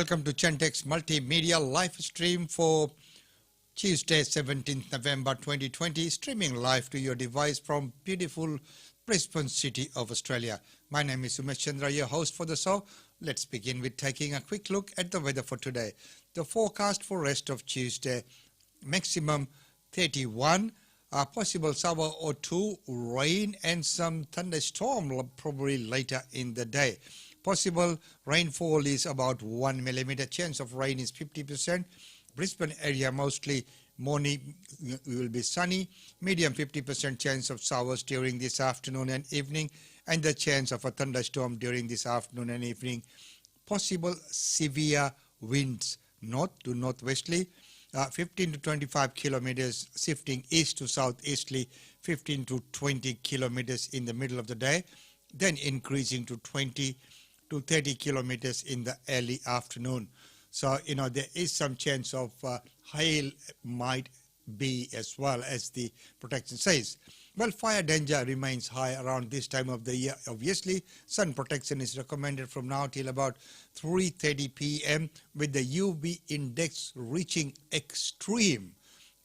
Welcome to Gentex Multimedia live stream for Tuesday, 17th November 2020, streaming live to your device from beautiful Brisbane City of Australia. My name is Umesh Chandra, your host for the show. Let's begin with taking a quick look at the weather for today. The forecast for rest of Tuesday, maximum 31, a possible shower or two, rain and some thunderstorm probably later in the day. Possible rainfall is about 1 millimeter. Chance of rain is 50%. Brisbane area mostly morning will be sunny. Medium 50% chance of showers during this afternoon and evening, and the chance of a thunderstorm during this afternoon and evening. Possible severe winds north to northwesterly, 15 to 25 kilometers, shifting east to southeasterly, 15 to 20 kilometers in the middle of the day, then increasing to 20 to 30 kilometers in the early afternoon. So, there is some chance of hail might be as well, as the protection says. Well, fire danger remains high around this time of the year. Obviously, sun protection is recommended from now till about 3:30 p.m. with the UV index reaching extreme.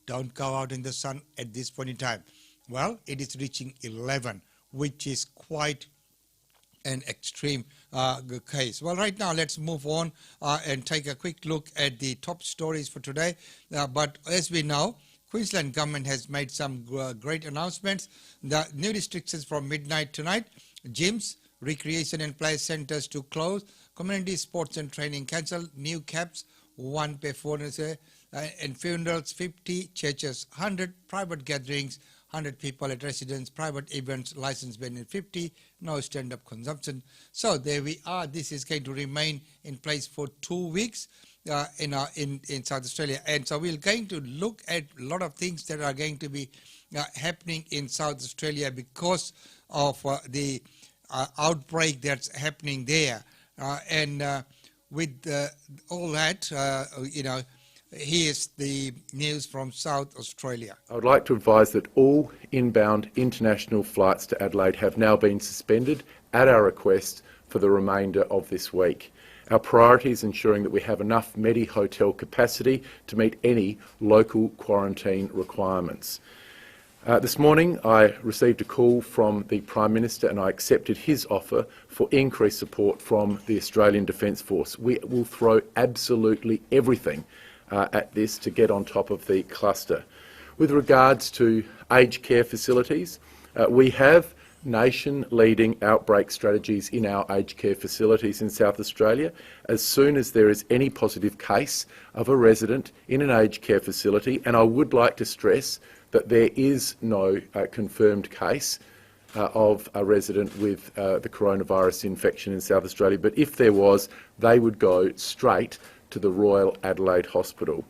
Don't go out in the sun at this point in time. Well, it is reaching 11, which is quite an extreme case. Well, right now, let's move on and take a quick look at the top stories for today. But as we know, Queensland government has made some great announcements. The new restrictions from midnight tonight: gyms, recreation and play centres to close, community sports and training cancelled, new caps, 1 per 4, and funerals 50, churches 100, private gatherings 100 people at residence, private events, license banned 50, no stand-up consumption. So there we are. This is going to remain in place for 2 weeks in South Australia. And so we're going to look at a lot of things that are going to be happening in South Australia because of the outbreak that's happening there. With all that, here's the news from South Australia. I would like to advise that all inbound international flights to Adelaide have now been suspended at our request for the remainder of this week. Our priority is ensuring that we have enough Medi-hotel capacity to meet any local quarantine requirements. This morning I received a call from the Prime Minister and I accepted his offer for increased support from the Australian Defence Force. We will throw absolutely everything at this to get on top of the cluster. With regards to aged care facilities, we have nation-leading outbreak strategies in our aged care facilities in South Australia. As soon as there is any positive case of a resident in an aged care facility, and I would like to stress that there is no confirmed case of a resident with the coronavirus infection in South Australia, but if there was, they would go straight to the Royal Adelaide Hospital.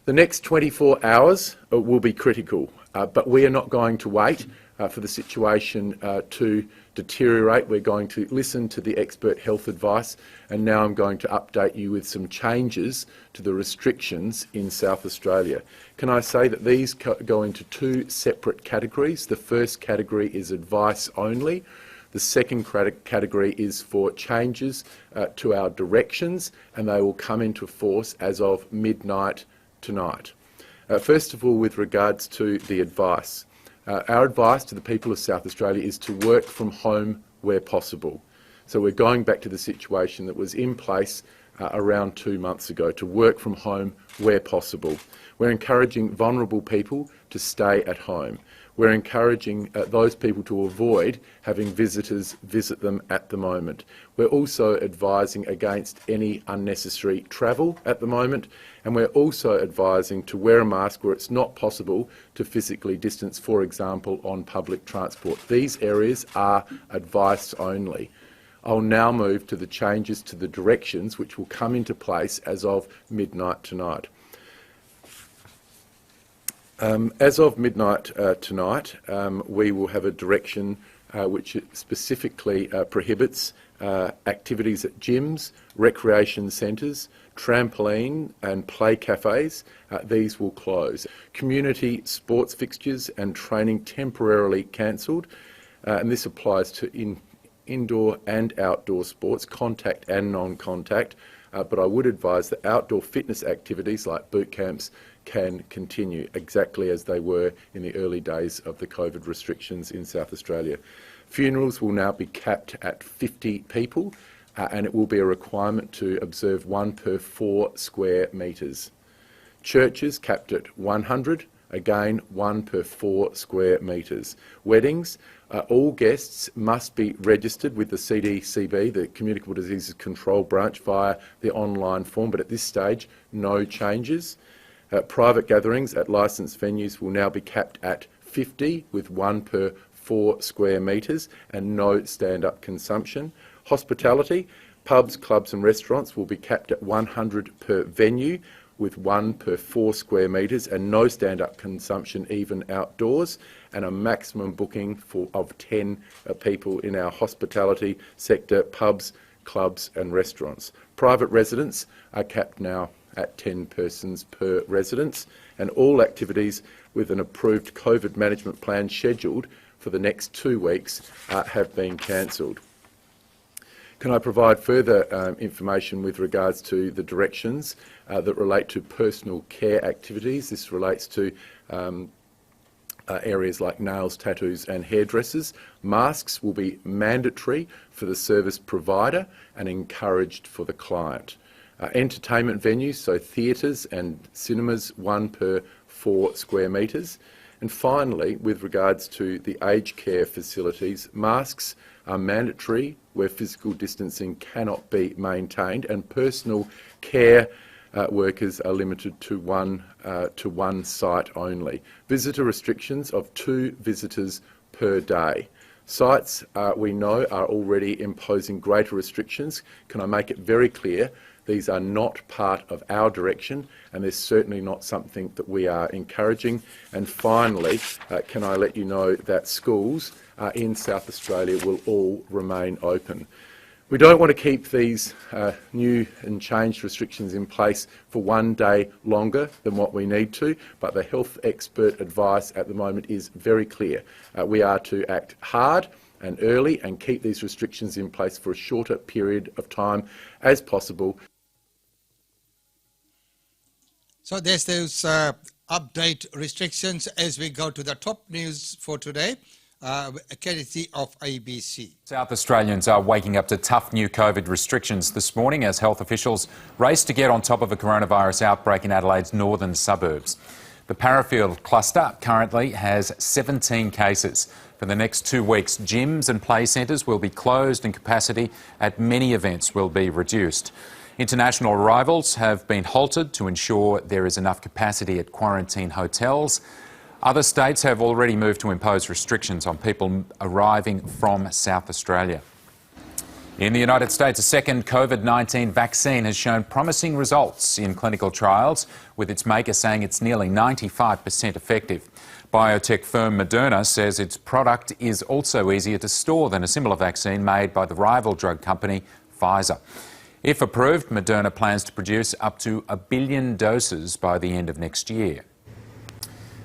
The next 24 hours will be critical, but we are not going to wait for the situation to deteriorate. We're going to listen to the expert health advice, and now I'm going to update you with some changes to the restrictions in South Australia. Can I say that these go into two separate categories? The first category is advice only. The second category is for changes to our directions, and they will come into force as of midnight tonight. First of all, with regards to the advice, our advice to the people of South Australia is to work from home where possible. So we're going back to the situation that was in place around 2 months ago, to work from home where possible. We're encouraging vulnerable people to stay at home. We're encouraging those people to avoid having visitors visit them at the moment. We're also advising against any unnecessary travel at the moment, and we're also advising to wear a mask where it's not possible to physically distance, for example, on public transport. These areas are advice only. I'll now move to the changes to the directions which will come into place as of midnight tonight. As of midnight tonight, we will have a direction which specifically prohibits activities at gyms, recreation centres, trampoline and play cafes. These will close. Community sports fixtures and training temporarily cancelled, and this applies to indoor and outdoor sports, contact and non-contact. but I would advise that outdoor fitness activities like boot camps can continue exactly as they were in the early days of the COVID restrictions in South Australia. Funerals will now be capped at 50 people, and it will be a requirement to observe 1 per 4 square metres. Churches capped at 100, again 1 per 4 square metres. Weddings, all guests must be registered with the CDCB, the Communicable Diseases Control Branch, via the online form, but at this stage, no changes. Private gatherings at licensed venues will now be capped at 50 with 1 per 4 square metres and no stand-up consumption. Hospitality, pubs, clubs and restaurants will be capped at 100 per venue with 1 per 4 square metres and no stand-up consumption even outdoors, and a maximum booking of 10 people in our hospitality sector, pubs, clubs and restaurants. Private residents are capped now at 10 persons per residence, and all activities with an approved COVID management plan scheduled for the next 2 weeks have been cancelled. Can I provide further information with regards to the directions that relate to personal care activities? This relates to areas like nails, tattoos and hairdressers. Masks will be mandatory for the service provider and encouraged for the client. Entertainment venues, so theatres and cinemas, 1 per 4 square metres. And finally, with regards to the aged care facilities, masks are mandatory where physical distancing cannot be maintained, and personal care workers are limited to one site only. Visitor restrictions of 2 visitors per day. Sites we know are already imposing greater restrictions. Can I make it very clear? These are not part of our direction, and they're certainly not something that we are encouraging. And finally, can I let you know that schools in South Australia will all remain open. We don't want to keep these new and changed restrictions in place for 1 day longer than what we need to, but the health expert advice at the moment is very clear. We are to act hard and early and keep these restrictions in place for a shorter period of time as possible. So there's those update restrictions as we go to the top news for today, courtesy of ABC. South Australians are waking up to tough new COVID restrictions this morning as health officials race to get on top of a coronavirus outbreak in Adelaide's northern suburbs. The Parafield cluster currently has 17 cases. For the next 2 weeks, gyms and play centres will be closed and capacity at many events will be reduced. International arrivals have been halted to ensure there is enough capacity at quarantine hotels. Other states have already moved to impose restrictions on people arriving from South Australia. In the United States, a second COVID-19 vaccine has shown promising results in clinical trials, with its maker saying it's nearly 95% effective. Biotech firm Moderna says its product is also easier to store than a similar vaccine made by the rival drug company Pfizer. If approved, Moderna plans to produce up to 1 billion doses by the end of next year.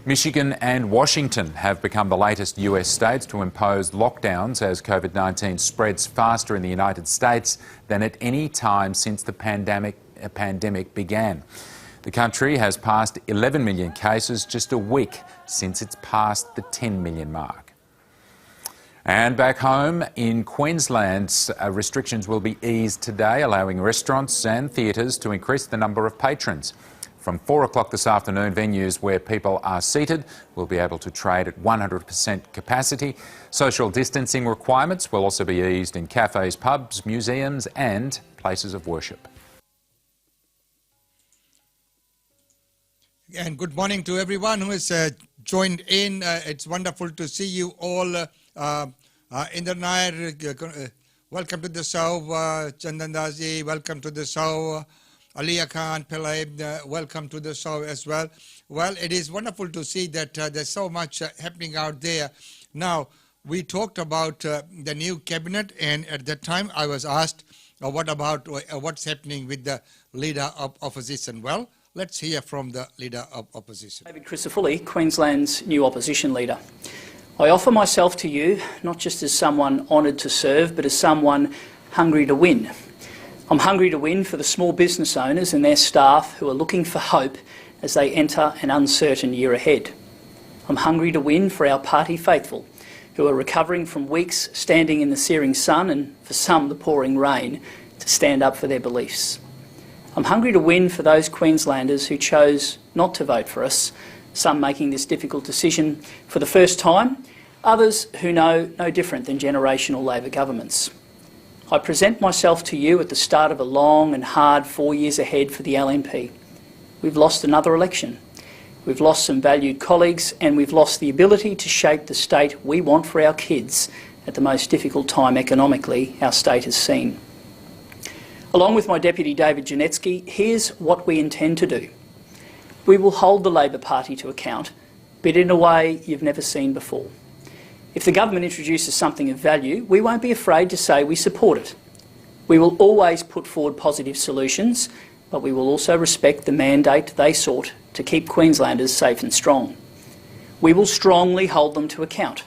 Michigan and Washington have become the latest US states to impose lockdowns as COVID-19 spreads faster in the United States than at any time since the pandemic began. The country has passed 11 million cases just a week since it's passed the 10 million mark. And back home in Queensland, restrictions will be eased today, allowing restaurants and theatres to increase the number of patrons. From 4 o'clock this afternoon, venues where people are seated will be able to trade at 100% capacity. Social distancing requirements will also be eased in cafes, pubs, museums and places of worship. And good morning to everyone who has joined in. It's wonderful to see you all in the night. Welcome to the show, Chandan Daji. Welcome to the show, Aliya Khan Pillai. Welcome to the show as well. Well, it is wonderful to see that there's so much happening out there. Now, we talked about the new cabinet, and at that time I was asked, what about what's happening with the leader of opposition? Well, let's hear from the leader of opposition. David Crisafulli, Queensland's new opposition leader. I offer myself to you not just as someone honoured to serve, but as someone hungry to win. I'm hungry to win for the small business owners and their staff who are looking for hope as they enter an uncertain year ahead. I'm hungry to win for our party faithful who are recovering from weeks standing in the searing sun and, for some, the pouring rain, to stand up for their beliefs. I'm hungry to win for those Queenslanders who chose not to vote for us, some making this difficult decision for the first time, others who know no different than generational Labor governments. I present myself to you at the start of a long and hard 4 years ahead for the LNP. We've lost another election. We've lost some valued colleagues and we've lost the ability to shape the state we want for our kids at the most difficult time economically our state has seen. Along with my Deputy David Janetsky, here's what we intend to do. We will hold the Labor Party to account, but in a way you've never seen before. If the government introduces something of value, we won't be afraid to say we support it. We will always put forward positive solutions, but we will also respect the mandate they sought to keep Queenslanders safe and strong. We will strongly hold them to account.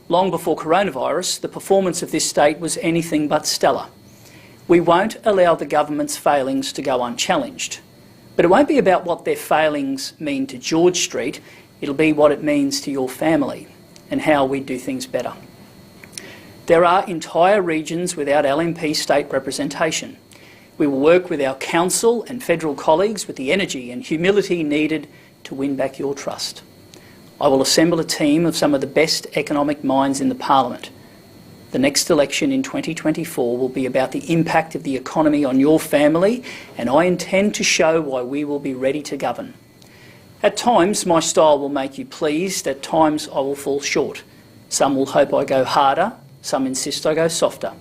Long before coronavirus, the performance of this state was anything but stellar. We won't allow the government's failings to go unchallenged. But it won't be about what their failings mean to George Street, it'll be what it means to your family and how we do things better. There are entire regions without LNP state representation. We will work with our council and federal colleagues with the energy and humility needed to win back your trust. I will assemble a team of some of the best economic minds in the Parliament. The next election in 2024 will be about the impact of the economy on your family, and I intend to show why we will be ready to govern. At times, my style will make you pleased. At times, I will fall short. Some will hope I go harder. Some insist I go softer.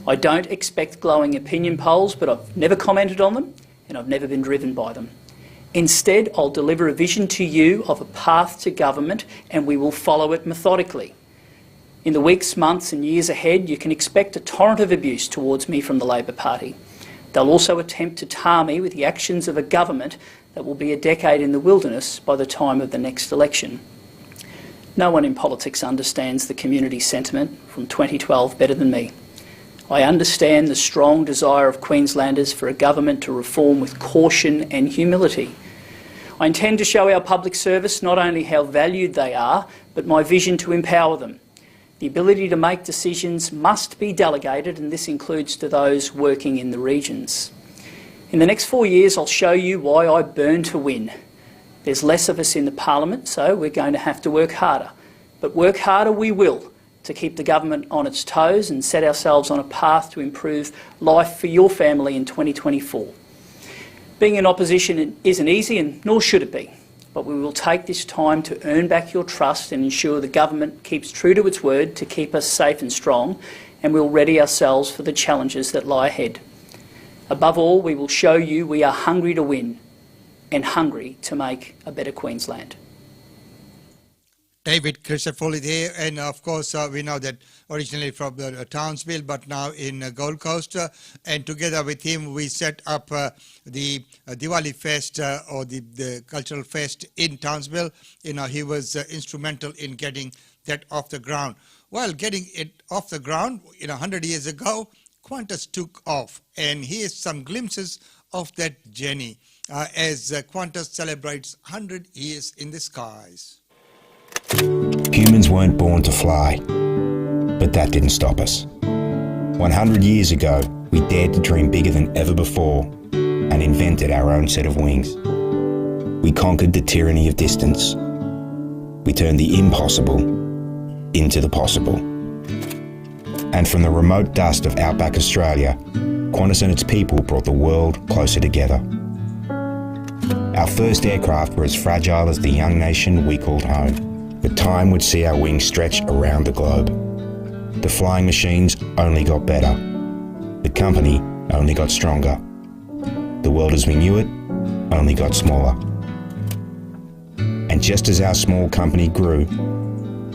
I don't expect glowing opinion polls, but I've never commented on them, and I've never been driven by them. Instead, I'll deliver a vision to you of a path to government, and we will follow it methodically. In the weeks, months and years ahead, you can expect a torrent of abuse towards me from the Labor Party. They'll also attempt to tar me with the actions of a government that will be a decade in the wilderness by the time of the next election. No one in politics understands the community sentiment from 2012 better than me. I understand the strong desire of Queenslanders for a government to reform with caution and humility. I intend to show our public service not only how valued they are, but my vision to empower them. The ability to make decisions must be delegated, and this includes to those working in the regions. In the next 4 years, I'll show you why I burn to win. There's less of us in the Parliament, so we're going to have to work harder. But work harder we will to keep the government on its toes and set ourselves on a path to improve life for your family in 2024. Being in opposition isn't easy, and nor should it be. But we will take this time to earn back your trust and ensure the government keeps true to its word to keep us safe and strong, and we'll ready ourselves for the challenges that lie ahead. Above all, we will show you we are hungry to win and hungry to make a better Queensland. David Crisafulli there, and of course we know that originally from Townsville, but now in Gold Coast, and together with him we set up the Diwali Fest or the cultural fest in Townsville. You know, he was instrumental in getting that off the ground. Well, getting it off the ground, 100 years ago, Qantas took off, and here's some glimpses of that journey as Qantas celebrates 100 years in the skies. Humans weren't born to fly, but that didn't stop us. 100 years ago, we dared to dream bigger than ever before and invented our own set of wings. We conquered the tyranny of distance. We turned the impossible into the possible. And from the remote dust of outback Australia, Qantas and its people brought the world closer together. Our first aircraft were as fragile as the young nation we called home. But time would see our wings stretch around the globe. The flying machines only got better. The company only got stronger. The world as we knew it only got smaller. And just as our small company grew,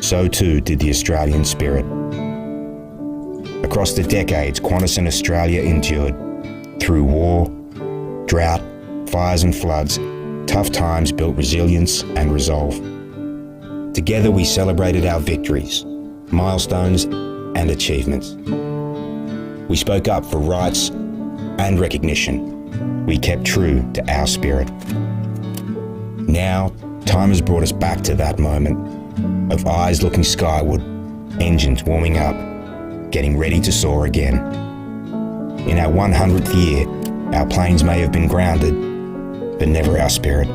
so too did the Australian spirit. Across the decades, Qantas and Australia endured. Through war, drought, fires and floods, tough times built resilience and resolve. Together we celebrated our victories, milestones and achievements. We spoke up for rights, and recognition, we kept true to our spirit. Now, time has brought us back to that moment of eyes looking skyward, engines warming up, getting ready to soar again. In our 100th year, our planes may have been grounded, but never our spirit.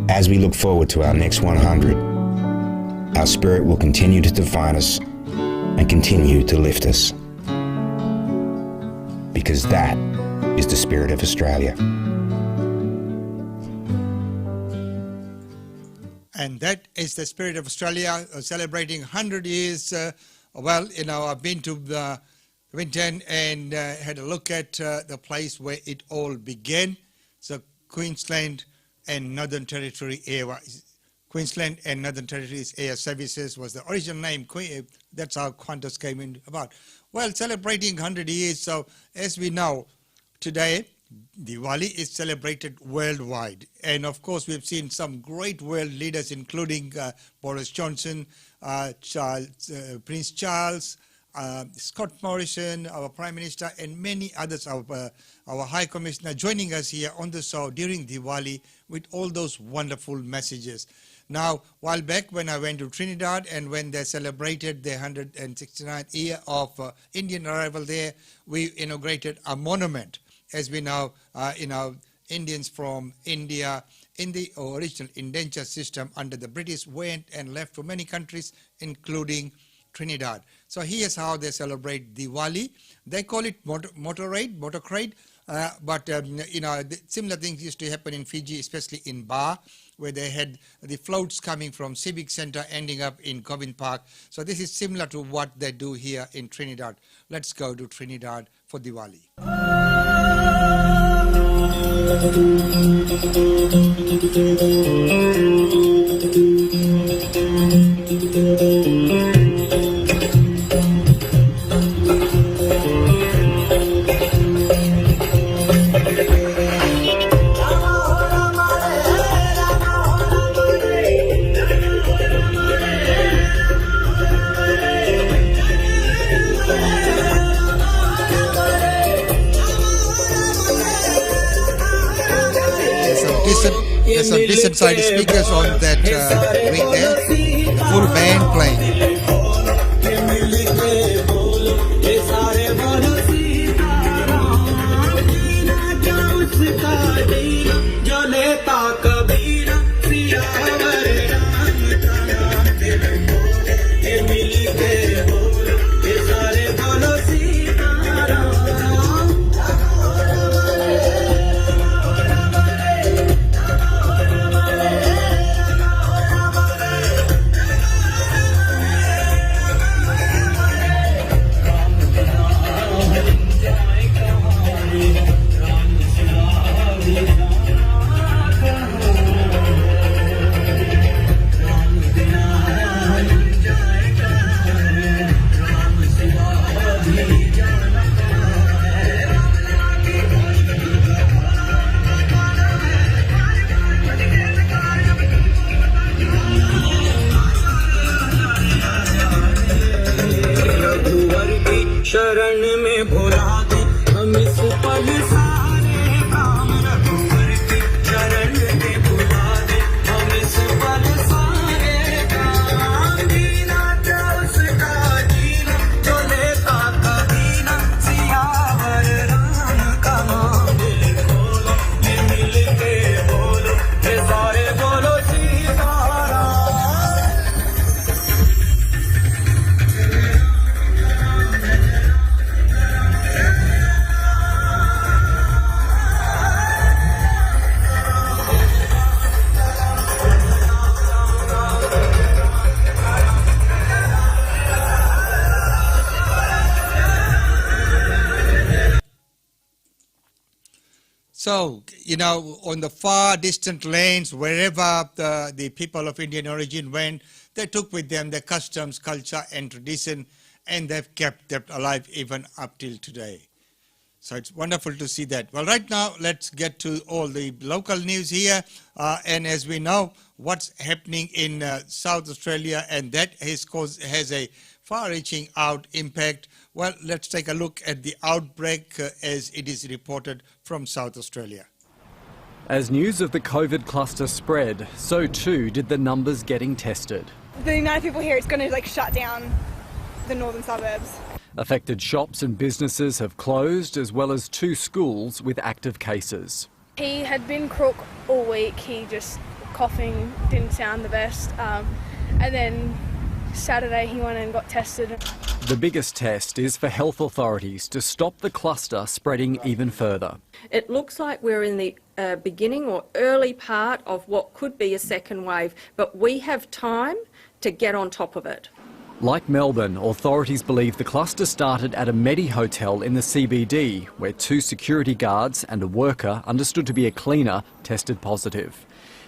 As we look forward to our next 100, our spirit will continue to define us and continue to lift us. Because that is the spirit of Australia. And that is the spirit of Australia, celebrating 100 years. I've been to Winton and had a look at the place where it all began. So Queensland and Northern Territory Queensland and Northern Territories Air Services was the original name. That's how Qantas came in about. Well, celebrating 100 years. So as we know, today, Diwali is celebrated worldwide. And of course, we've seen some great world leaders, including Boris Johnson, Prince Charles, Scott Morrison, our Prime Minister, and many others, our High Commissioner, joining us here on the show during Diwali with all those wonderful messages. Now, while back when I went to Trinidad and when they celebrated the 169th year of Indian arrival there, we inaugurated a monument. As we know, Indians from India in the original indenture system under the British went and left to many countries, including Trinidad. So here's how they celebrate Diwali. They call it motorcade, but similar things used to happen in Fiji, especially in Bar, where they had the floats coming from Civic Centre ending up in Govind Park. So this is similar to what they do here in Trinidad. Let's go to Trinidad for Diwali. There's some decent side speakers on that ring there, the full band playing. शरण में भुला दे हम इस पल सारे काम रघुवर की शरण में भुला दे हम इस पल सारे काम जीना क्या उसका जीना जो लेता कभी ना सियावर राम का नाम दिल खोलो ये मिल के बोलो ये सारे बोलो Sitaram So, on the far distant lands, wherever the people of Indian origin went, they took with them their customs, culture and tradition, and they've kept them alive even up till today. So it's wonderful to see that. Well, right now, let's get to all the local news here. And as we know, what's happening in South Australia, and that has a far-reaching impact. Well, let's take a look at the outbreak as it is reported from South Australia. As news of the COVID cluster spread, so too did the numbers getting tested. The amount of people here, it's going to shut down the northern suburbs. Affected shops and businesses have closed, as well as 2 schools with active cases. He had been crook all week. He just coughing, didn't sound the best. And then Saturday he went and got tested. The biggest test is for health authorities to stop the cluster spreading even further. It looks like we're in the beginning or early part of what could be a second wave, but we have time to get on top of it. Like Melbourne, authorities believe the cluster started at a Medi hotel in the CBD, where 2 security guards and a worker, understood to be a cleaner, tested positive.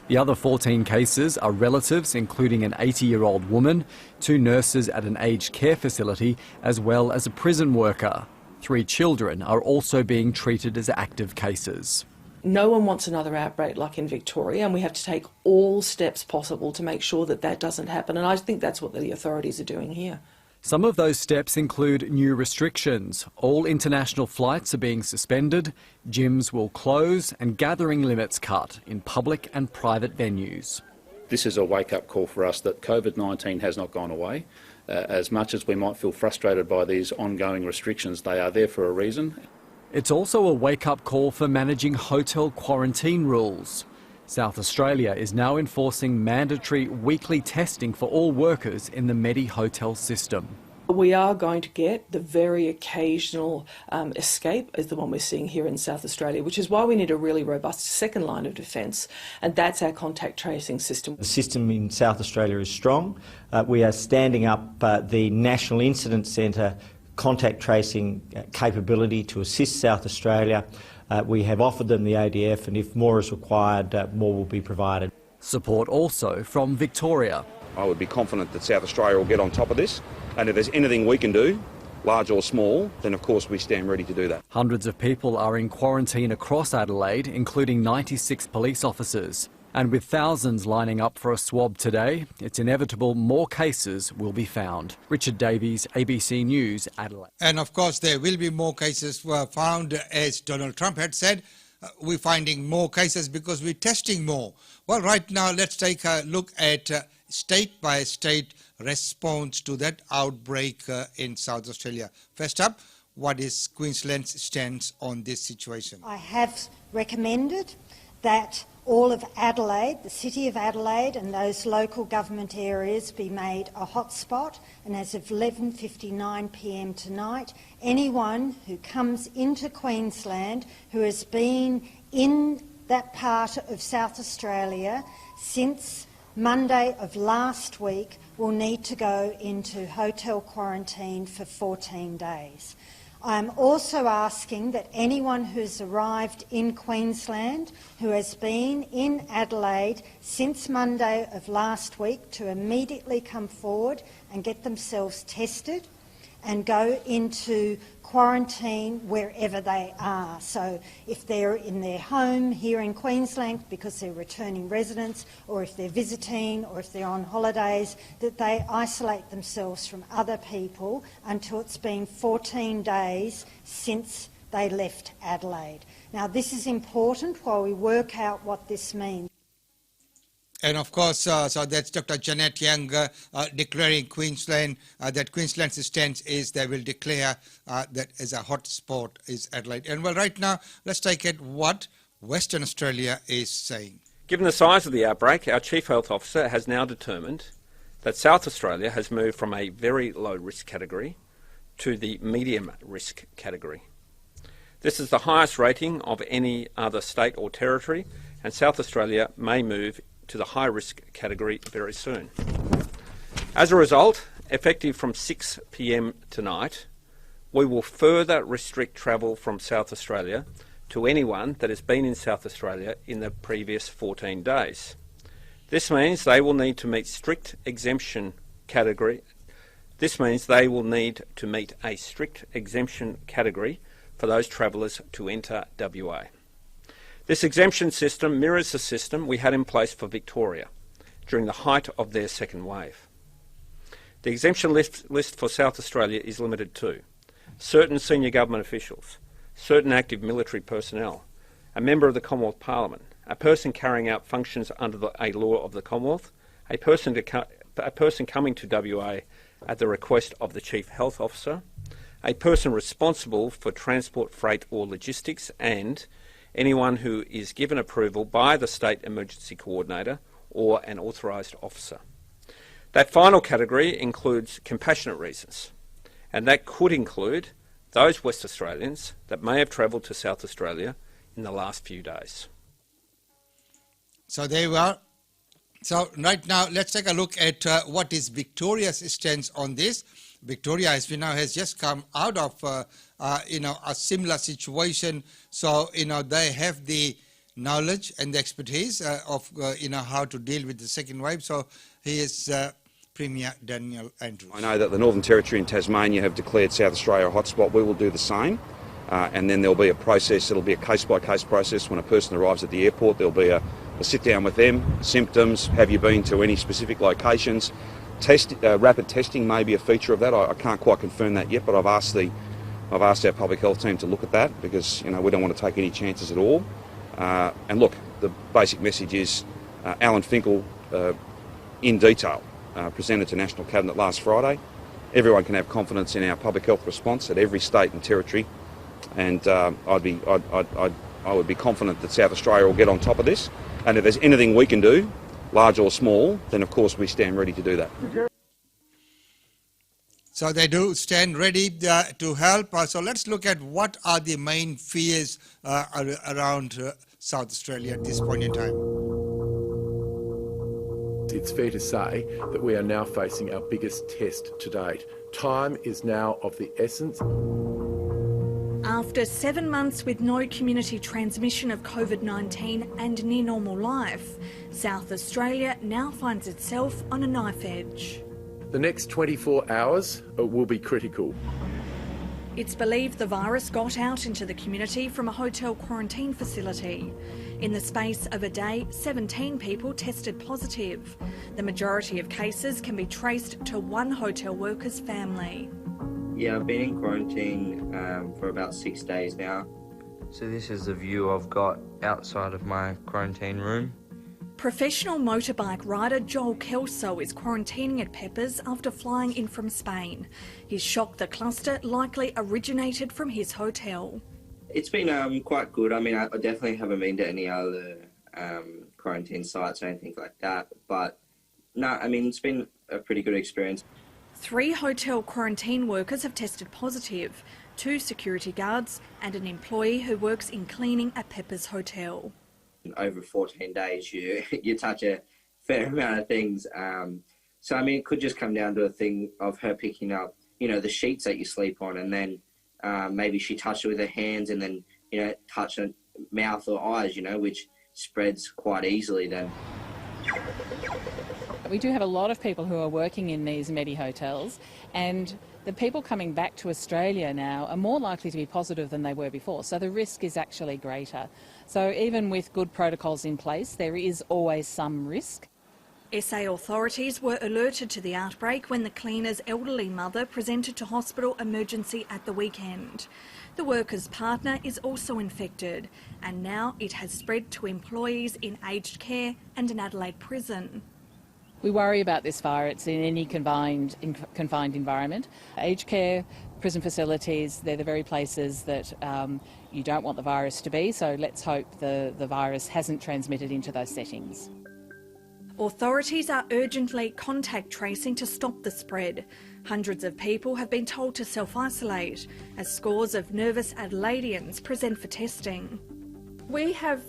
The other 14 cases are relatives, including an 80-year-old woman, 2 nurses at an aged care facility, as well as a prison worker. 3 children are also being treated as active cases. No one wants another outbreak like in Victoria, and we have to take all steps possible to make sure that that doesn't happen. And I think that's what the authorities are doing here. Some of those steps include new restrictions. All international flights are being suspended, gyms will close, and gathering limits cut in public and private venues. This is a wake-up call for us that COVID-19 has not gone away. As much as we might feel frustrated by these ongoing restrictions, they are there for a reason. It's also a wake-up call for managing hotel quarantine rules. South Australia is now enforcing mandatory weekly testing for all workers in the Medi hotel system. We are going to get the very occasional escape as the one we're seeing here in South Australia, which is why we need a really robust second line of defence, and that's our contact tracing system. The system in South Australia is strong. We are standing up the National Incident Centre contact tracing capability to assist South Australia. We have offered them the ADF, and if more is required, more will be provided. Support also from Victoria. I would be confident that South Australia will get on top of this, and if there's anything we can do, large or small, then of course we stand ready to do that. Hundreds of people are in quarantine across Adelaide, including 96 police officers. And with thousands lining up for a swab today, it's inevitable more cases will be found. Richard Davies, ABC News, Adelaide. And of course, there will be more cases found, as Donald Trump had said. We're finding more cases because we're testing more. Well, right now, let's take a look at state-by-state response to that outbreak in South Australia. First up, what is Queensland's stance on this situation? I have recommended that all of Adelaide, the City of Adelaide and those local government areas be made a hotspot, and as of 11:59 p.m. tonight, anyone who comes into Queensland who has been in that part of South Australia since Monday of last week will need to go into hotel quarantine for 14 days. I'm also asking that anyone who's arrived in Queensland who has been in Adelaide since Monday of last week to immediately come forward and get themselves tested and go into quarantine wherever they are. So if they're in their home here in Queensland because they're returning residents, or if they're visiting, or if they're on holidays, that they isolate themselves from other people until it's been 14 days since they left Adelaide. Now, this is important while we work out what this means. And of course, so that's Dr. Janet Young declaring Queensland, that Queensland's stance is they will declare that as a hotspot is Adelaide. And well, right now, let's take it what Western Australia is saying. Given the size of the outbreak, our Chief Health Officer has now determined that South Australia has moved from a very low risk category to the medium risk category. This is the highest rating of any other state or territory, and South Australia may move to the high-risk category very soon. As a result, effective from 6 p.m. tonight, we will further restrict travel from South Australia to anyone that has been in South Australia in the previous 14 days. This means they will need to meet strict exemption category. This means they will need to meet a strict exemption category for those travellers to enter WA. This exemption system mirrors the system we had in place for Victoria during the height of their second wave. The exemption list for South Australia is limited to certain senior government officials, certain active military personnel, a member of the Commonwealth Parliament, a person carrying out functions under a law of the Commonwealth, a person coming to WA at the request of the Chief Health Officer, a person responsible for transport, freight or logistics, and anyone who is given approval by the State Emergency Coordinator or an authorised officer. That final category includes compassionate reasons, and that could include those West Australians that may have travelled to South Australia in the last few days. So there we are. So right now, let's take a look at what is Victoria's stance on this. Victoria, as we know, has just come out of a similar situation. So they have the knowledge and the expertise of how to deal with the second wave. So he is Premier Daniel Andrews. I know that the Northern Territory and Tasmania have declared South Australia a hotspot. We will do the same. And then there'll be a process. It'll be a case-by-case process. When a person arrives at the airport, there'll be a sit down with them, symptoms, have you been to any specific locations. Rapid testing may be a feature of that. I can't quite confirm that yet, but I've asked our public health team to look at that because we don't want to take any chances at all. And look, the basic message is Alan Finkel, in detail, presented to National Cabinet last Friday. Everyone can have confidence in our public health response at every state and territory, and I would be confident that South Australia will get on top of this. And if there's anything we can do, large or small, then of course we stand ready to do that. So they do stand ready to help. So let's look at what are the main fears around South Australia at this point in time. It's fair to say that we are now facing our biggest test to date. Time is now of the essence. After 7 months with no community transmission of COVID-19 and near normal life, South Australia now finds itself on a knife edge. The next 24 hours will be critical. It's believed the virus got out into the community from a hotel quarantine facility. In the space of a day, 17 people tested positive. The majority of cases can be traced to one hotel worker's family. Yeah, I've been in quarantine for about 6 days now. So this is the view I've got outside of my quarantine room. Professional motorbike rider Joel Kelso is quarantining at Peppers after flying in from Spain. He's shocked the cluster likely originated from his hotel. It's been quite good. I mean, I definitely haven't been to any other quarantine sites or anything like that. But no, I mean, it's been a pretty good experience. 3 hotel quarantine workers have tested positive, 2 security guards and an employee who works in cleaning at Peppers Hotel. Over 14 days, you touch a fair amount of things. So, I mean, it could just come down to a thing of her picking up, the sheets that you sleep on, and then maybe she touched it with her hands and then, touch her mouth or eyes, which spreads quite easily then. We do have a lot of people who are working in these Medi hotels, and the people coming back to Australia now are more likely to be positive than they were before, so the risk is actually greater. So even with good protocols in place, there is always some risk. SA authorities were alerted to the outbreak when the cleaner's elderly mother presented to hospital emergency at the weekend. The worker's partner is also infected, and now it has spread to employees in aged care and an Adelaide prison. We worry about this virus in any confined environment. Aged care, prison facilities, they're the very places that you don't want the virus to be, so let's hope the virus hasn't transmitted into those settings. Authorities are urgently contact tracing to stop the spread. Hundreds of people have been told to self-isolate as scores of nervous Adelaideans present for testing. We have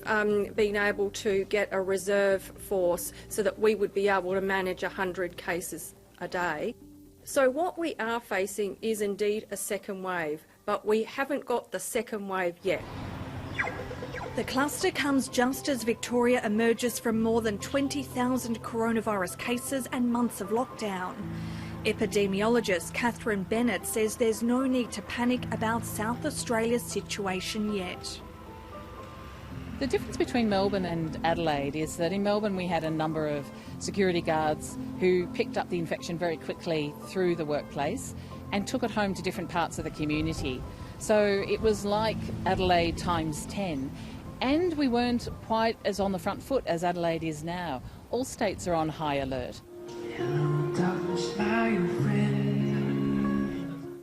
been able to get a reserve force so that we would be able to manage 100 cases a day. So what we are facing is indeed a second wave, but we haven't got the second wave yet. The cluster comes just as Victoria emerges from more than 20,000 coronavirus cases and months of lockdown. Epidemiologist Catherine Bennett says there's no need to panic about South Australia's situation yet. The difference between Melbourne and Adelaide is that in Melbourne we had a number of security guards who picked up the infection very quickly through the workplace and took it home to different parts of the community. So it was like Adelaide times 10. And we weren't quite as on the front foot as Adelaide is now. All states are on high alert.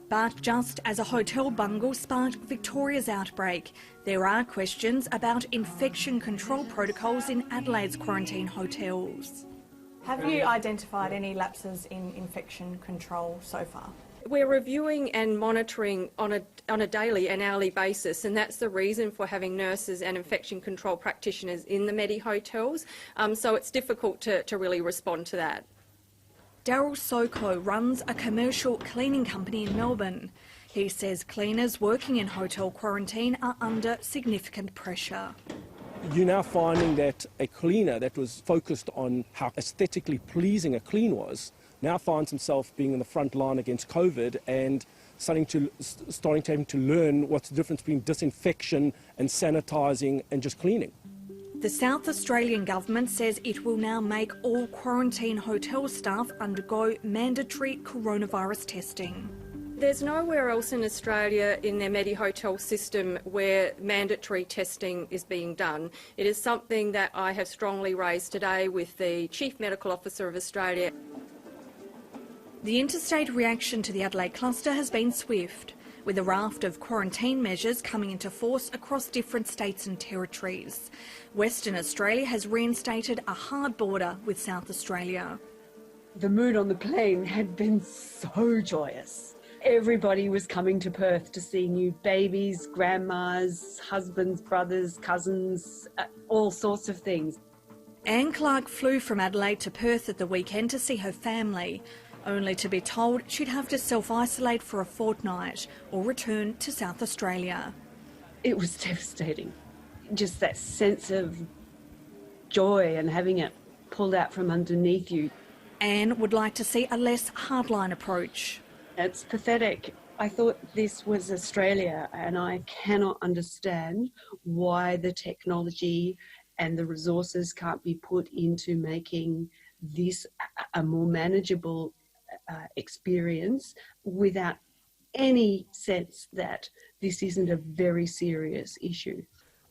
But just as a hotel bungle sparked Victoria's outbreak, there are questions about infection control protocols in Adelaide's quarantine hotels. Have you identified any lapses in infection control so far? We're reviewing and monitoring on a daily and hourly basis, and that's the reason for having nurses and infection control practitioners in the Medi hotels, so it's difficult to really respond to that. Daryl Soko runs a commercial cleaning company in Melbourne. He says cleaners working in hotel quarantine are under significant pressure. You're now finding that a cleaner that was focused on how aesthetically pleasing a clean was now finds himself being in the front line against COVID and starting to have to learn what's the difference between disinfection and sanitising and just cleaning. The South Australian government says it will now make all quarantine hotel staff undergo mandatory coronavirus testing. There's nowhere else in Australia in their Medi hotel system where mandatory testing is being done. It is something that I have strongly raised today with the Chief Medical Officer of Australia. The interstate reaction to the Adelaide cluster has been swift, with a raft of quarantine measures coming into force across different states and territories. Western Australia has reinstated a hard border with South Australia. The mood on the plane had been so joyous. Everybody was coming to Perth to see new babies, grandmas, husbands, brothers, cousins, all sorts of things. Anne Clark flew from Adelaide to Perth at the weekend to see her family, only to be told she'd have to self-isolate for a fortnight or return to South Australia. It was devastating. Just that sense of joy and having it pulled out from underneath you. Anne would like to see a less hardline approach. It's pathetic. I thought this was Australia, and I cannot understand why the technology and the resources can't be put into making this a more manageable experience without any sense that this isn't a very serious issue.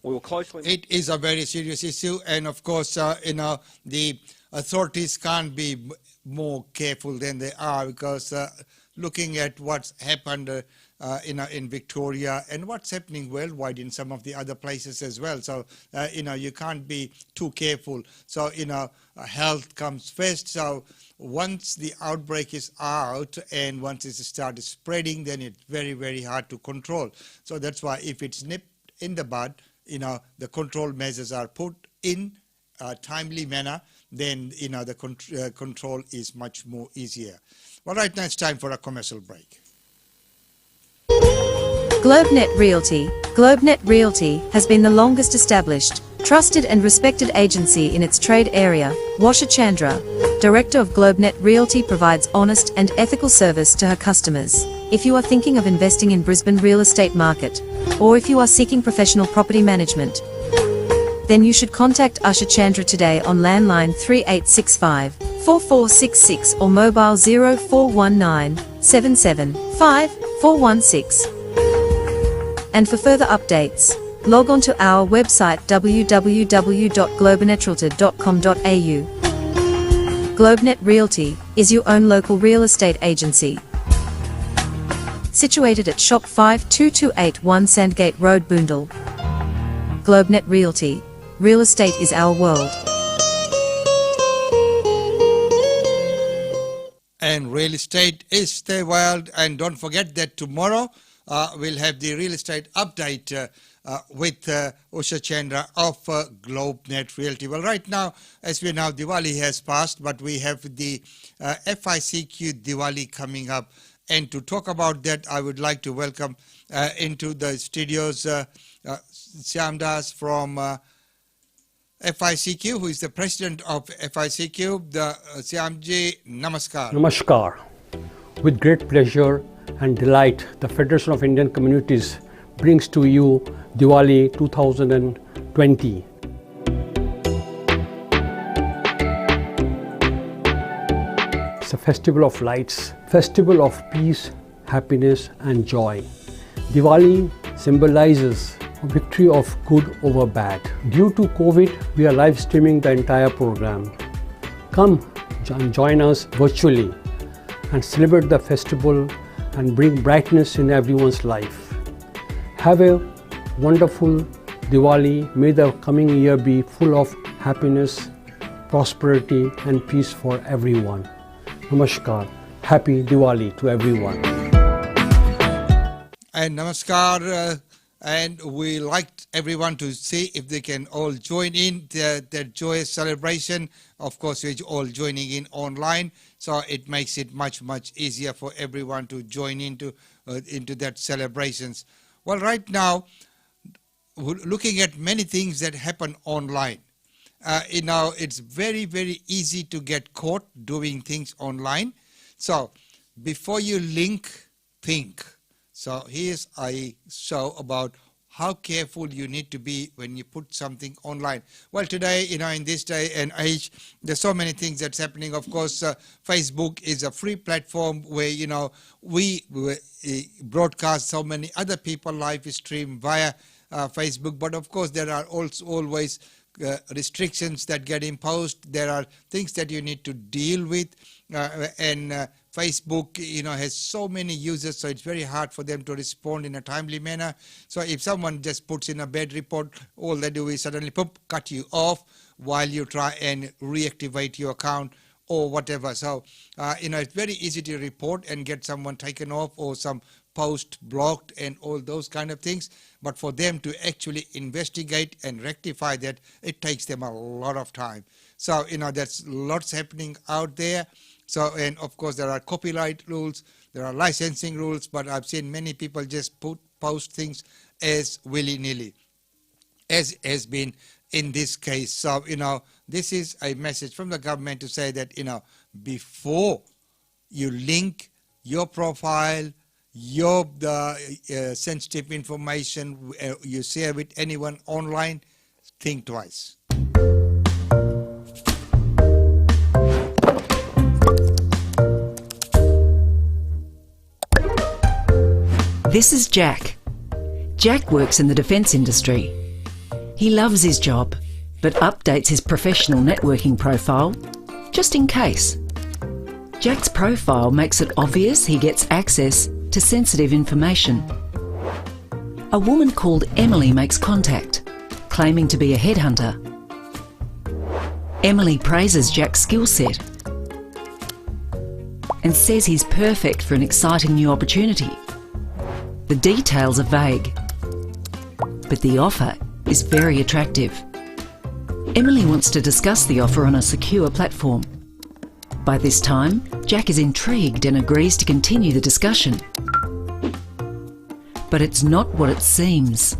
It is a very serious issue, and of course, the authorities can't be more careful than they are, because looking at what's happened in Victoria and what's happening worldwide in some of the other places as well. So, you can't be too careful. So, health comes first. So once the outbreak is out and once it started spreading, then it's very, very hard to control. So that's why if it's nipped in the bud, the control measures are put in a timely manner, then, the control is much more easier. Well, right now it's time for a commercial break. GlobeNet Realty. GlobeNet Realty has been the longest established, trusted and respected agency in its trade area. Washa Chandra, Director of GlobeNet Realty, provides honest and ethical service to her customers. If you are thinking of investing in Brisbane real estate market, or if you are seeking professional property management, then you should contact Usha Chandra today on landline 3865 4466 or mobile 0419 775 416. And for further updates, log on to our website www.globenetralty.com.au. GlobeNet Realty is your own local real estate agency. Situated at Shop 52281 Sandgate Road, Boondall. GlobeNet Realty. Real estate is our world. And real estate is the world. And don't forget that tomorrow we'll have the real estate update with Usha Chandra of GlobeNet Realty. Well, right now, as we know, Diwali has passed, but we have the FICQ Diwali coming up. And to talk about that, I would like to welcome into the studios Syam Das from FICQ, who is the president of FICQ. Syamji, namaskar. Namaskar. With great pleasure and delight, the Federation of Indian Communities brings to you Diwali 2022 2020. It's a festival of lights, festival of peace, happiness and joy. Diwali symbolizes a victory of good over bad. Due to COVID, we are live streaming the entire program. Come and join us virtually and celebrate the festival and bring brightness in everyone's life. Have a wonderful Diwali. May the coming year be full of happiness, prosperity and peace for everyone. Namaskar. Happy Diwali to everyone. And namaskar. And we like everyone to see if they can all join in that joyous celebration. Of course, we're all joining in online, so it makes it much easier for everyone to join into that celebrations. Well, right now, we're looking at many things that happen online. It's very easy to get caught doing things online. So before you link, think. So here's a show about how careful you need to be when you put something online. Well, today, in this day and age, there's so many things that's happening. Of course, Facebook is a free platform where, we broadcast so many other people live stream via Facebook. But of course, there are also always restrictions that get imposed. There are things that you need to deal with, and Facebook, has so many users, so it's very hard for them to respond in a timely manner. So if someone just puts in a bad report, all they do is suddenly cut you off while you try and reactivate your account or whatever. So, it's very easy to report and get someone taken off or some post blocked and all those kind of things. But for them to actually investigate and rectify that, it takes them a lot of time. So, that's lots happening out there. So, and of course, there are copyright rules, there are licensing rules, but I've seen many people just post things as willy-nilly, as has been in this case. So, this is a message from the government to say that, before you link your profile, your sensitive information you share with anyone online, think twice. This is Jack. Jack works in the defence industry. He loves his job, but updates his professional networking profile just in case. Jack's profile makes it obvious he gets access to sensitive information. A woman called Emily makes contact, claiming to be a headhunter. Emily praises Jack's skill set and says he's perfect for an exciting new opportunity. The details are vague, but the offer is very attractive. Emily wants to discuss the offer on a secure platform. By this time, Jack is intrigued and agrees to continue the discussion. But it's not what it seems.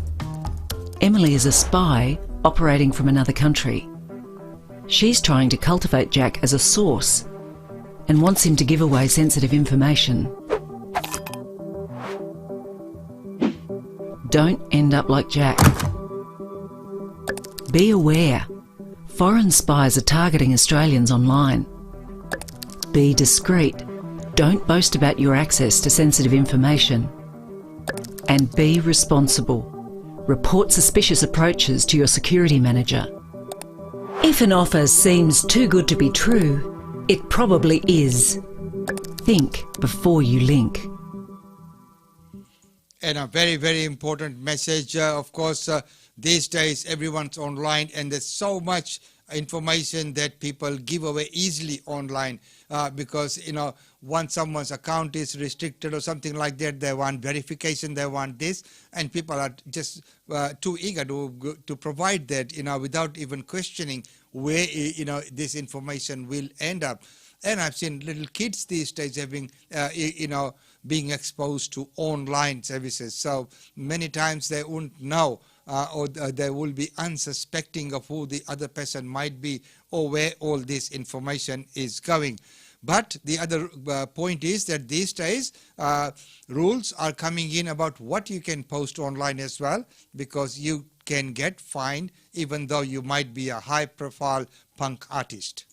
Emily is a spy operating from another country. She's trying to cultivate Jack as a source and wants him to give away sensitive information. Don't end up like Jack. Be aware. Foreign spies are targeting Australians online. Be discreet. Don't boast about your access to sensitive information. And be responsible. Report suspicious approaches to your security manager. If an offer seems too good to be true, it probably is. Think before you link. And a very important message. Of course, these days everyone's online and there's so much information that people give away easily online because, once someone's account is restricted or something like that, they want verification, they want this, and people are just too eager to provide that, without even questioning where, this information will end up. And I've seen little kids these days having, being exposed to online services. So many times they won't know or they will be unsuspecting of who the other person might be or where all this information is going. But the other point is that these days rules are coming in about what you can post online as well, because you can get fined even though you might be a high-profile punk artist.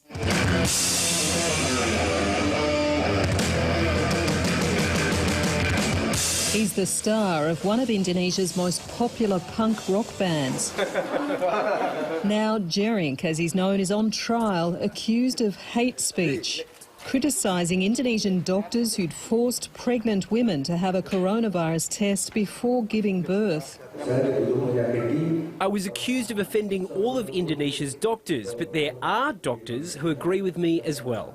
He's the star of one of Indonesia's most popular punk rock bands. Now Jerink, as he's known, is on trial, accused of hate speech, criticising Indonesian doctors who'd forced pregnant women to have a coronavirus test before giving birth. I was accused of offending all of Indonesia's doctors, but there are doctors who agree with me as well.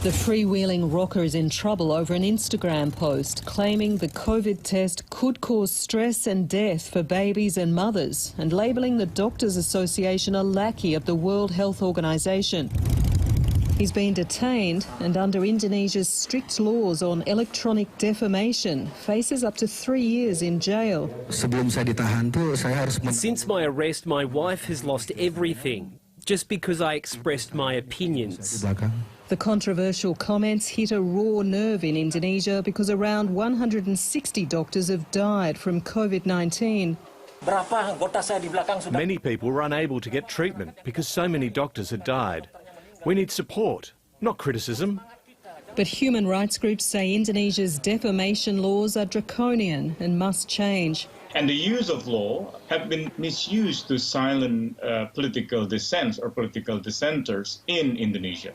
The freewheeling rocker is in trouble over an Instagram post claiming the COVID test could cause stress and death for babies and mothers, and labelling the Doctors Association a lackey of the World Health Organization. He's been detained and, under Indonesia's strict laws on electronic defamation, faces up to 3 years in jail. Since my arrest, my wife has lost everything, just because I expressed my opinions. The controversial comments hit a raw nerve in Indonesia because around 160 doctors have died from COVID-19. Many people were unable to get treatment because so many doctors had died. We need support, not criticism. But human rights groups say Indonesia's defamation laws are draconian and must change. And the use of law have been misused to silence political dissent or political dissenters in Indonesia.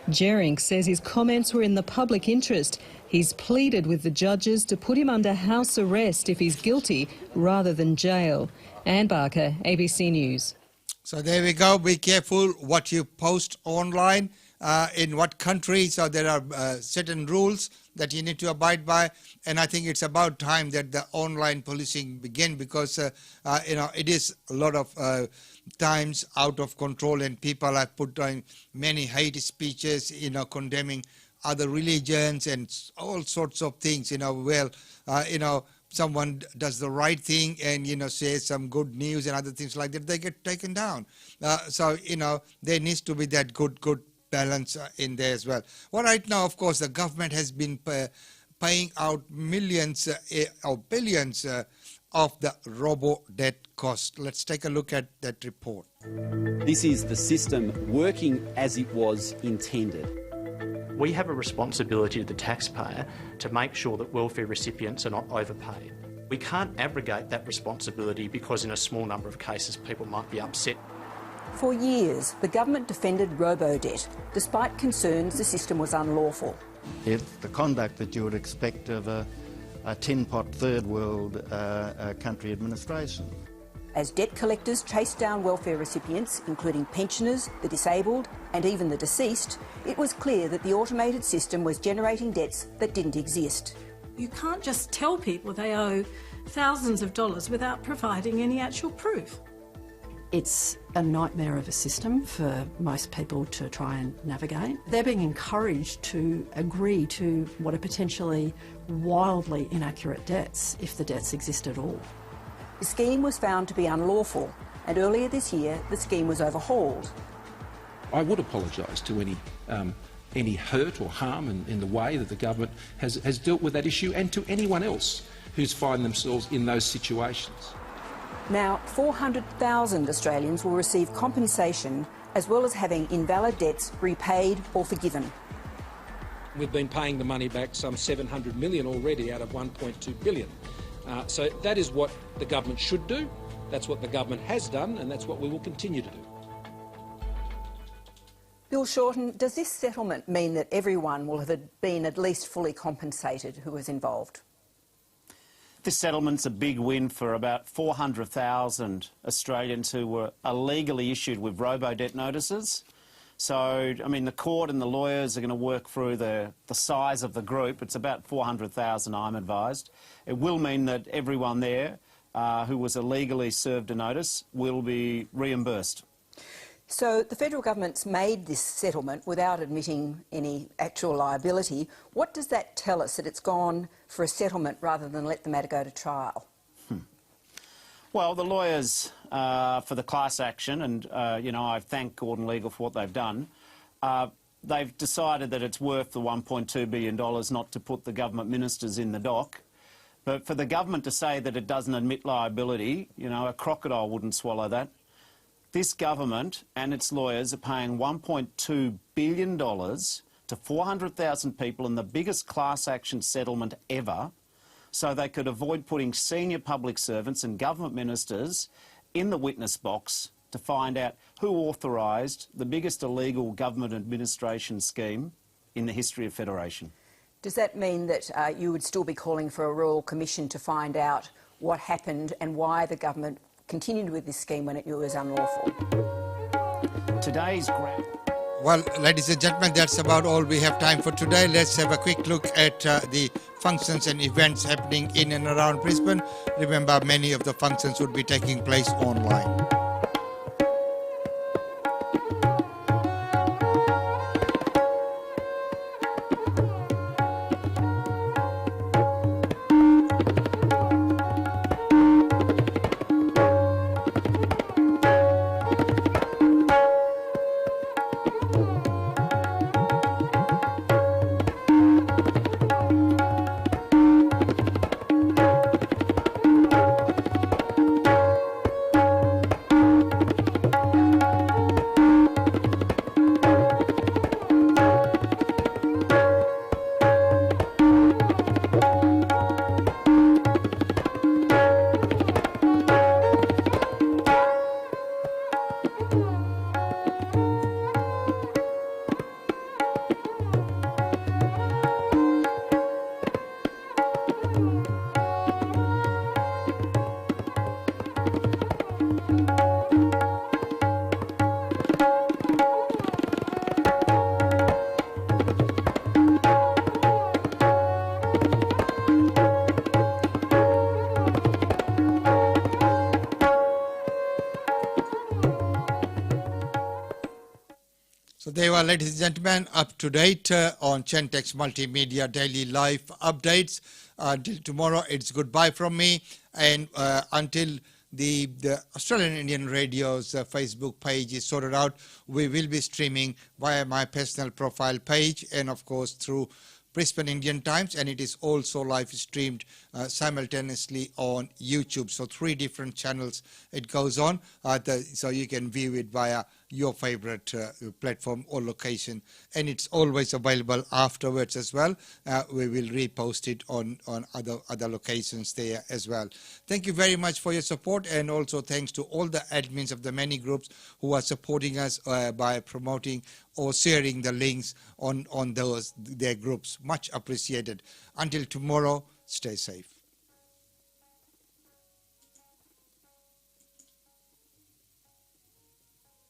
Jerink says his comments were in the public interest. He's pleaded with the judges to put him under house arrest if he's guilty rather than jail. Anne Barker, ABC News. So there we go. Be careful what you post online, in what country. So there are certain rules that you need to abide by. And I think it's about time that the online policing begin, because, it is a lot of times out of control, and people have put on many hate speeches, condemning other religions and all sorts of things, someone does the right thing and, says some good news and other things like that, they get taken down. So, there needs to be that good balance in there as well. Well, right now, of course, the government has been paying out millions or billions of the robo-debt cost. Let's take a look at that report. This is the system working as it was intended. We have a responsibility to the taxpayer to make sure that welfare recipients are not overpaid. We can't abrogate that responsibility because in a small number of cases people might be upset. For years, the government defended robo-debt, despite concerns the system was unlawful. It's the conduct that you would expect of a tin-pot third world country administration. As debt collectors chased down welfare recipients, including pensioners, the disabled and even the deceased, it was clear that the automated system was generating debts that didn't exist. You can't just tell people they owe thousands of dollars without providing any actual proof. It's a nightmare of a system for most people to try and navigate. They're being encouraged to agree to what are potentially wildly inaccurate debts, if the debts exist at all. The scheme was found to be unlawful, and earlier this year the scheme was overhauled. I would apologise to any hurt or harm in the way that the government has dealt with that issue, and to anyone else who's find themselves in those situations. Now, 400,000 Australians will receive compensation, as well as having invalid debts repaid or forgiven. We've been paying the money back, some $700 million already out of $1.2 billion. So that is what the government should do, that's what the government has done, and that's what we will continue to do. Bill Shorten, does this settlement mean that everyone will have been at least fully compensated who was involved? This settlement's a big win for about 400,000 Australians who were illegally issued with robo-debt notices. So, the court and the lawyers are going to work through the size of the group. It's about 400,000, I'm advised. It will mean that everyone there who was illegally served a notice will be reimbursed. So the federal government's made this settlement without admitting any actual liability. What does that tell us, that it's gone for a settlement rather than let the matter go to trial? Well, the lawyers for the class action, and I thank Gordon Legal for what they've done, they've decided that it's worth the $1.2 billion not to put the government ministers in the dock. But for the government to say that it doesn't admit liability, a crocodile wouldn't swallow that. This government and its lawyers are paying $1.2 billion to 400,000 people in the biggest class action settlement ever, so they could avoid putting senior public servants and government ministers in the witness box to find out who authorised the biggest illegal government administration scheme in the history of Federation. Does that mean that you would still be calling for a royal commission to find out what happened and why the government continued with this scheme when it knew it was unlawful? Today's Well, ladies and gentlemen, that's about all we have time for today. Let's have a quick look at the functions and events happening in and around Brisbane. Remember, many of the functions would be taking place online. So there were, ladies and gentlemen, up to date on Gentex Multimedia Daily Live Updates. Until tomorrow, it's goodbye from me. And until the Australian Indian Radio's Facebook page is sorted out, we will be streaming via my personal profile page and, of course, through Brisbane Indian Times, and it is also live streamed simultaneously on YouTube. So 3 different channels it goes on, so you can view it via your favorite platform or location, and it's always available afterwards as well. We will repost it on other locations there as well. Thank you very much for your support, and also thanks to all the admins of the many groups who are supporting us by promoting or sharing the links on their groups. Much appreciated. Until tomorrow, stay safe.